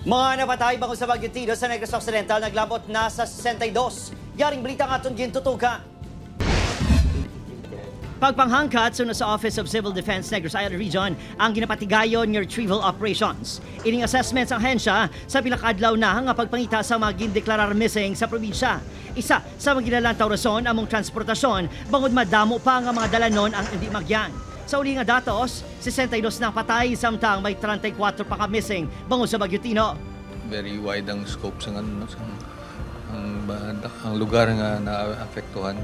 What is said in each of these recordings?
Mga napatay bango sa Baguio Tino sa Negros Occidental naglabot na sa 62. Yaring balita nga itong gintutuka. Pagpanghangkat suna sa Office of Civil Defense Negros Island Region ang ginapatigayon ng retrieval operations. Ining assessments ang hensya sa pilakadlaw na nga pagpangita sa mga gindeklarar missing sa probinsya. Isa sa mga ginalantaw rason among transportasyon bangod madamo pa nga mga dalanon ang hindi magyan. Sa uli nga datos, 62 na patay samtang may 34 pa ka missing bango sa Baguio Tino. Very wide ang scope sa ang lugar nga naapektuhan.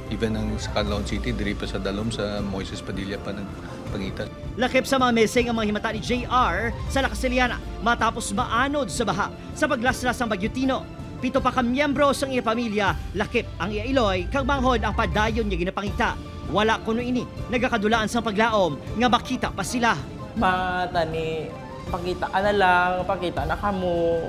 Even ang sa Canlaon City, diri pa sa Dalom, sa Moises Padilla pa ng pangitan. Lakip sa mga missing ang mga himata ni JR sa Lakasiliana matapos maanod sa baha sa paglaslas ng Baguio Tino. 7 pa ka miyembro sa iyang pamilya, lakip ang iailoy kang manghod ang padayon niya ginapangita. Wala kuno ini, nagakadulaan sa paglaom nga makita pa sila. Matani, pakita ka na lang, pakita na kamo.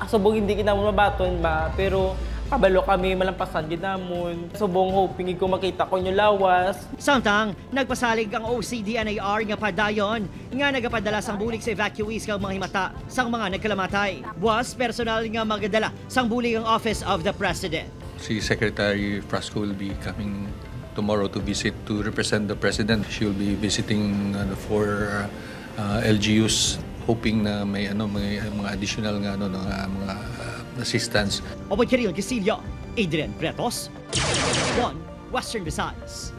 Subong hindi kita mo mabaton ba, pero kabalo kami malampasan ginamon. Subong hoping ko makita ko yung lawas. Samtang, nagpasalig ang OCDNAR nga padayon nga nagapadala sang bulig sa evacuees kang mga himata sang mga nagkalamatay. Was personal nga magadala sang bulig ang Office of the President. Si Secretary Frasco will be coming tomorrow to visit to represent the President. She will be visiting the 4 LGUs, hoping na may mga additional mga assistance. Opo, Kiril Casillo, Adrian Bretos, One Western Visayas.